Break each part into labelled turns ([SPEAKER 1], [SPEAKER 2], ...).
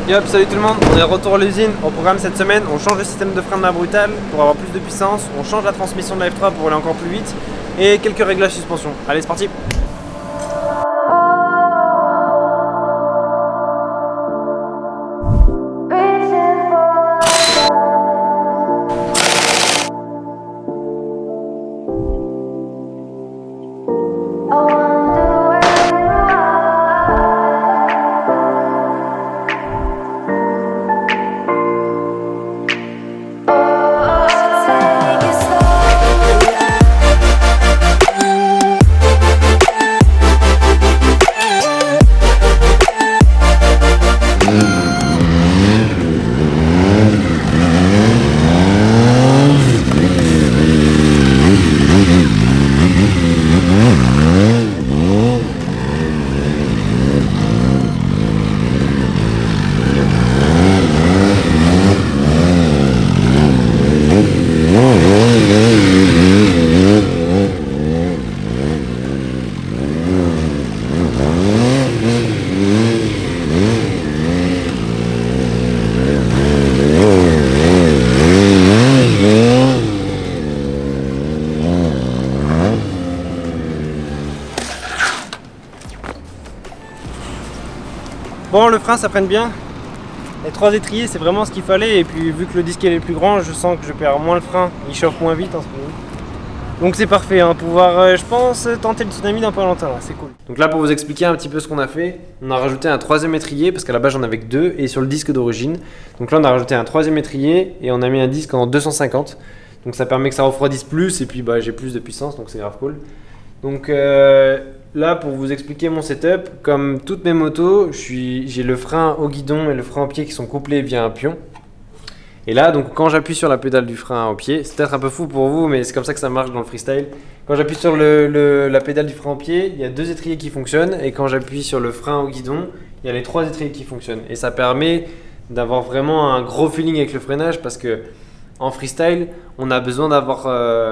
[SPEAKER 1] Et hop, salut tout le monde, on est de retour à l'usine. Au programme cette semaine, on change le système de frein de la brutale pour avoir plus de puissance, on change la transmission de la F3 pour aller encore plus vite et quelques réglages suspension. Allez, c'est parti. Bon, le frein ça freine bien. Les 3 étriers c'est vraiment ce qu'il fallait, et puis vu que le disque est plus grand, je sens que je perds moins le frein, il chauffe moins vite en ce moment. Donc c'est parfait, hein, pouvoir je pense tenter le tsunami dans pas longtemps, c'est cool. Donc là, pour vous expliquer un petit peu ce qu'on a fait, on a rajouté un 3e étrier parce qu'à la base j'en avais que 2 et sur le disque d'origine. Donc là on a rajouté un 3e étrier et on a mis un disque en 250. Donc ça permet que ça refroidisse plus et puis j'ai plus de puissance, donc c'est grave cool. Donc là, pour vous expliquer mon setup, comme toutes mes motos, j'ai le frein au guidon et le frein au pied qui sont couplés via un pion. Et là, donc quand j'appuie sur la pédale du frein au pied, c'est peut-être un peu fou pour vous, mais c'est comme ça que ça marche dans le freestyle. Quand j'appuie sur la pédale du frein au pied, il y a 2 étriers qui fonctionnent, et quand j'appuie sur le frein au guidon, il y a les 3 étriers qui fonctionnent. Et ça permet d'avoir vraiment un gros feeling avec le freinage, parce que en freestyle, on a besoin d'avoir,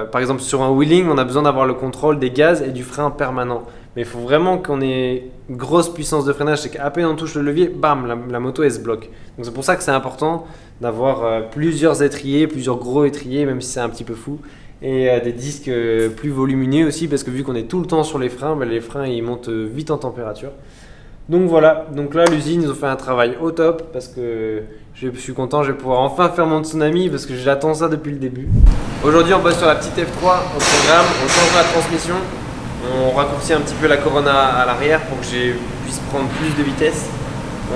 [SPEAKER 1] par exemple sur un wheeling, on a besoin d'avoir le contrôle des gaz et du frein permanent. Mais il faut vraiment qu'on ait une grosse puissance de freinage, c'est qu'à peine on touche le levier, bam, la moto elle se bloque. Donc c'est pour ça que c'est important d'avoir plusieurs étriers, plusieurs gros étriers, même si c'est un petit peu fou. Et des disques plus volumineux aussi, parce que vu qu'on est tout le temps sur les freins, les freins ils montent vite en température. Donc voilà, donc là l'usine ils ont fait un travail au top, parce que je suis content, je vais pouvoir enfin faire mon tsunami parce que j'attends ça depuis le début. Aujourd'hui on bosse sur la petite F3 au programme, on change la transmission, on raccourcit un petit peu la Corona à l'arrière pour que je puisse prendre plus de vitesse.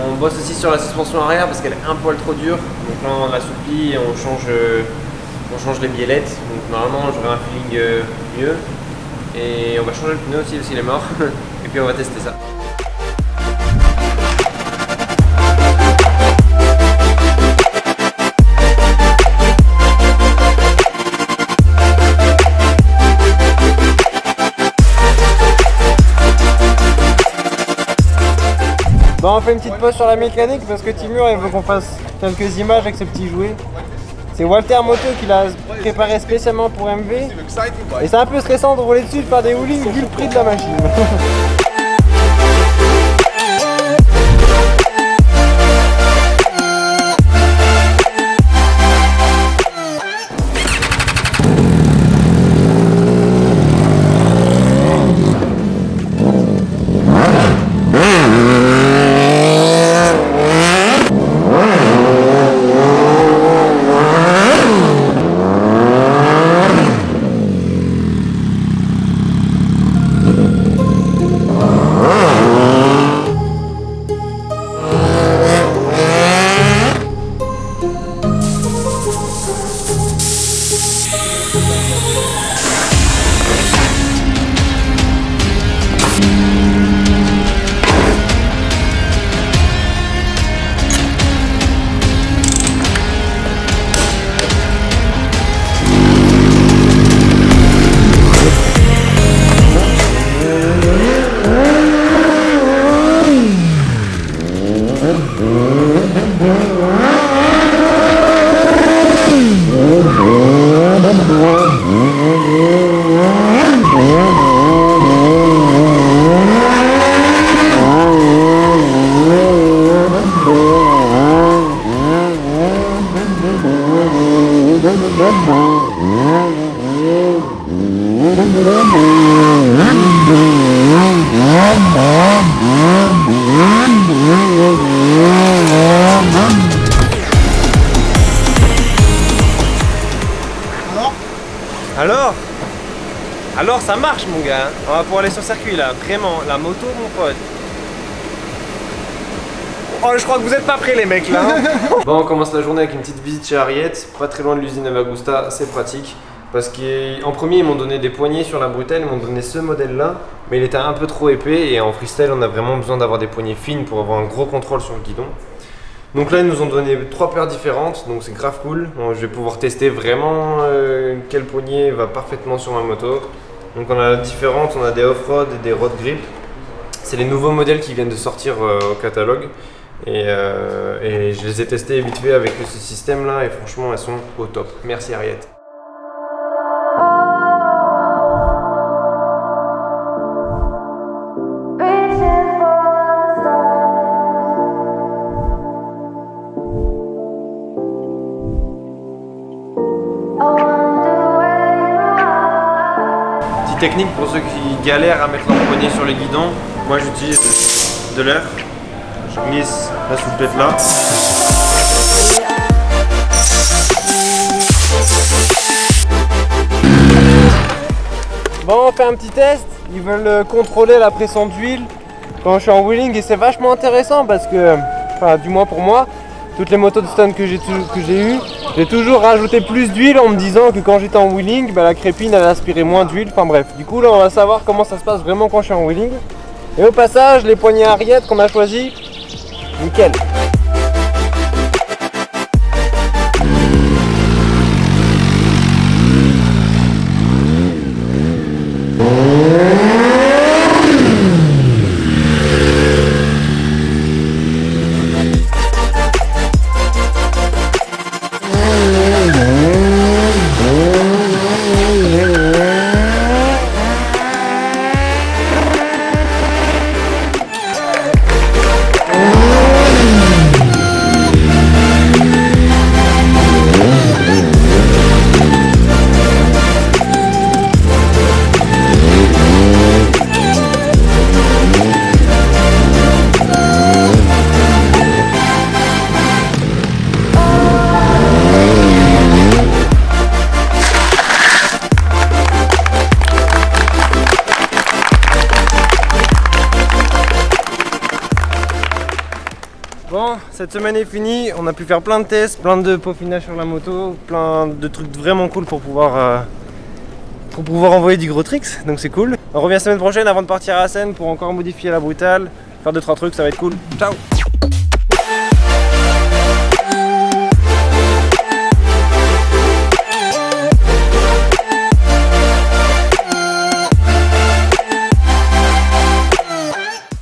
[SPEAKER 1] On bosse aussi sur la suspension arrière parce qu'elle est un poil trop dure, donc là on l'assouplit et on change les biellettes, donc normalement j'aurai un feeling mieux. Et on va changer le pneu aussi il est mort, et puis on va tester ça. Bon, on fait une petite pause sur la mécanique parce que Timur il veut qu'on fasse quelques images avec ce petit jouet. C'est Walter Moto qui l'a préparé spécialement pour MV. Et c'est un peu stressant de rouler dessus, de faire des wheelings vu le prix de la machine. alors ça marche mon gars, on va pouvoir aller sur circuit là, vraiment, la moto mon pote. Oh, je crois que vous êtes pas prêts les mecs là hein. Bon, on commence la journée avec une petite visite chez Harriet, pas très loin de l'usine Avagusta, c'est pratique. Parce qu'en premier ils m'ont donné des poignées sur la bretelle, ils m'ont donné ce modèle là, mais il était un peu trop épais et en freestyle on a vraiment besoin d'avoir des poignées fines pour avoir un gros contrôle sur le guidon. Donc là ils nous ont donné 3 paires différentes, donc c'est grave cool. Donc, je vais pouvoir tester vraiment quelle poignée va parfaitement sur ma moto. Donc on a différentes, on a des off-road et des road grip. C'est les nouveaux modèles qui viennent de sortir au catalogue. Et je les ai testés vite fait avec ce système là et franchement elles sont au top. Merci Harriet. Technique pour ceux qui galèrent à mettre leur poignet sur les guidons, moi j'utilise de l'air, je glisse la souplette là. Bon, on fait un petit test, ils veulent contrôler la pression d'huile quand je suis en wheeling et c'est vachement intéressant parce que, enfin du moins pour moi, toutes les motos de stun que j'ai eues, j'ai toujours rajouté plus d'huile en me disant que quand j'étais en wheeling, bah, la crépine elle aspirait moins d'huile, enfin bref. Du coup là on va savoir comment ça se passe vraiment quand je suis en wheeling. Et au passage, les poignées Harriet qu'on a choisi, nickel. Bon, cette semaine est finie, on a pu faire plein de tests, plein de peaufinage sur la moto, plein de trucs vraiment cool pour pouvoir envoyer du gros tricks, donc c'est cool. On revient la semaine prochaine avant de partir à Assen pour encore modifier la brutale, faire 2-3 trucs, ça va être cool. Ciao.